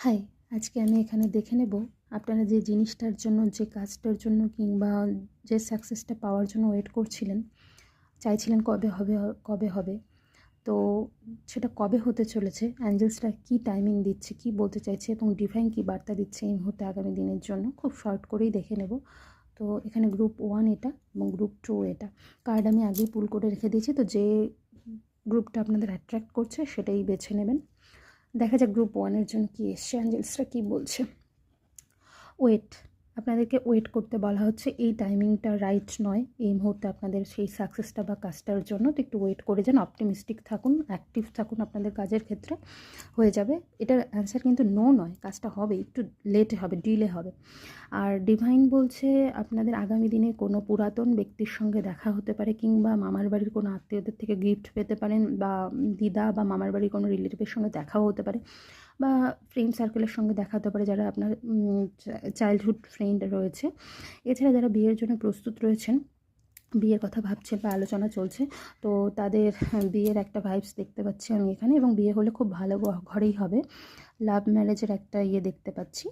High, আজকে আমি এখানে দেখে নেব আপনারা যে জিনিসটার জন্য, যে কাজটার জন্য কিংবা যে সাকসেসটা পাওয়ার জন্য ওয়েট করছিলেন, চাইছিলেন কবে হবে। তো সেটা কবে হতে চলেছে, অ্যাঞ্জেলসরা কী টাইমিং দিচ্ছে, কী বলতে চাইছে এবং ডিভাইন কী বার্তা দিচ্ছে এই মুহূর্তে আগামী দিনের জন্য, খুব শর্ট করেই দেখে নেব। তো এখানে গ্রুপ 1 এটা এবং গ্রুপ 2 এটা। কার্ড আমি আগেই পুল করে রেখে দিয়েছি, তো যে গ্রুপটা আপনাদের অ্যাট্রাক্ট করছে সেটাই বেছে নেবেন। দেখা যাক গ্রুপ 1-এর জন্য কী এসছে, অ্যাঞ্জেলসরা কী বলছে। ওয়েট, আপনাদেরকে ওয়েট করতে বলা হচ্ছে। এই টাইমিংটা রাইট নয় এই মুহূর্তে আপনাদের সেই সাকসেসটা বা কাজটার জন্য। তো একটু ওয়েট করে যান, অপটিমিস্টিক থাকুন, অ্যাক্টিভ থাকুন, আপনাদের কাজের ক্ষেত্রে হয়ে যাবে। এটার অ্যান্সার কিন্তু নো নয়, কাজটা হবে, একটু লেটে হবে, ডিলে হবে। আর ডিভাইন বলছে আপনাদের আগামী দিনে কোনো পুরাতন ব্যক্তির সঙ্গে দেখা হতে পারে, কিংবা মামার বাড়ির কোনো আত্মীয়দের থেকে গিফট পেতে পারেন, বা দিদা বা মামার বাড়ির কোনো রিলেটিভের সঙ্গে দেখাও হতে পারে, বা ফ্রেন্ড সার্কেলের সঙ্গে দেখা হতে পারে যারা আপনার চাইল্ডহুড ফ্রেন্ড রয়েছে। এছাড়া যারা বিয়ের জন্য প্রস্তুত রয়েছেন, বিয়ের কথা ভাবছেন বা আলোচনা চলছে, তো তাদের বিয়ের একটা ভাইবস দেখতে পাচ্ছি আমি এখানে, এবং বিয়ে হলে খুব ভালো ঘরেই হবে। লাভ ম্যারেজের একটা দেখতে পাচ্ছি।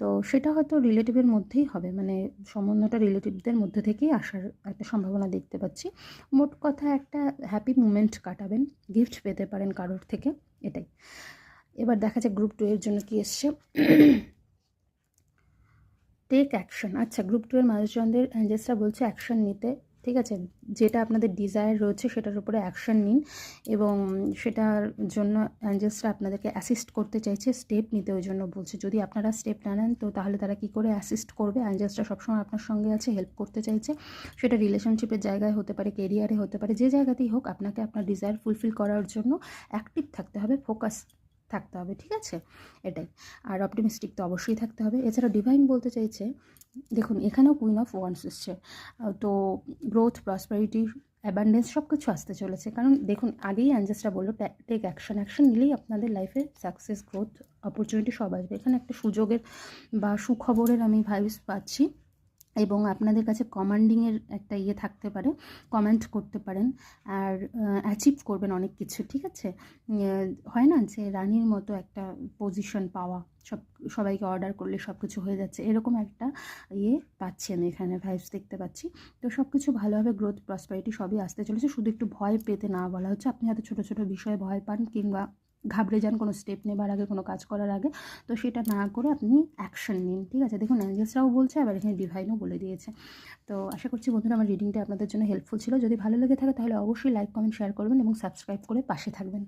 তো সেটা হয়তো রিলেটিভের মধ্যেই হবে, মানে সম্বন্ধটা রিলেটিভদের মধ্যে থেকেই আসার একটা সম্ভাবনা দেখতে পাচ্ছি। মোট কথা একটা হ্যাপি মুমেন্ট কাটাবেন, গিফট পেতে পারেন কারোর থেকে, এটাই। এবার দেখা যাক গ্রুপ 2 এর জন্য কি এসছে। Take action. আচ্ছা, গ্রুপ 2 এর মানুষজনদের অ্যাঞ্জেলসরা বলছে অ্যাকশন নিতে, ঠিক আছে? যেটা আপনাদের ডিজায়ার রয়েছে সেটার উপরে অ্যাকশন নিন, এবং সেটার জন্য অ্যাঞ্জেলসরা আপনাদেরকে অ্যাসিস্ট করতে চাইছে, স্টেপ নিতে ওই জন্য বলছে। যদি আপনারা স্টেপ না নেন তো তাহলে তারা কী করে অ্যাসিস্ট করবে? অ্যাঞ্জেলসরা সবসময় আপনার সঙ্গে আছে, হেল্প করতে চাইছে। সেটা রিলেশনশিপের জায়গায় হতে পারে, কেরিয়ারে হতে পারে, যে জায়গাতেই হোক, আপনাকে আপনার ডিজায়ার ফুলফিল করার জন্য অ্যাক্টিভ থাকতে হবে, ফোকাস থাকতে হবে, ঠিক আছে? এটাই। আর অপটিমিস্টিক তো অবশ্যই থাকতে হবে। এছাড়া ডিভাইন বলতে চাইছে, দেখুন এখানেও কুইন অফ ওয়ান্স এসছে, তো গ্রোথ, প্রসপারিটি, অ্যাবান্ডেন্স সব কিছু আসতে চলেছে। কারণ দেখুন আগেই অ্যাঞ্জেলসরা বললো টেক অ্যাকশন, অ্যাকশন নিলেই আপনাদের লাইফে সাকসেস, গ্রোথ, অপরচুনিটি সব আসবে। এখানে একটা সুযোগের বা সুখবরের আমি ভাইবস পাচ্ছি, এবং আপনাদের কাছে কমান্ডিংয়ের একটা থাকতে পারে, কমেন্ট করতে পারেন, আর অ্যাচিভ করবেন অনেক কিছু, ঠিক আছে? হয় না যে রানীর মতো একটা পজিশন পাওয়া, সবাইকে অর্ডার করলে সব কিছু হয়ে যাচ্ছে, এরকম একটা পাচ্ছি আমি এখানে, ভাইবস দেখতে পাচ্ছি। তো সব কিছু ভালোভাবে গ্রোথ, প্রসপারিটি সবই আসতে চলেছে। শুধু একটু ভয় পেতে না বলা হচ্ছে। আপনি হয়তো ছোটো ছোটো বিষয়ে ভয় পান কিংবা ঘাবড়ে যান কোনো স্টেপ নেবার আগে, কোনো কাজ করার আগে, তো সেটা না করে আপনি অ্যাকশন নিন, ঠিক আছে? দেখুন অ্যাঞ্জেলসরাও বলছে, আবার এখানে ডিভাইনও বলে দিয়েছে। তো আশা করছি বন্ধুরা আমার রিডিংটা আপনাদের জন্য হেল্পফুল ছিল। যদি ভালো লেগে থাকে তাহলে অবশ্যই লাইক, কমেন্ট, শেয়ার করবেন এবং সাবস্ক্রাইব করে পাশে থাকবেন।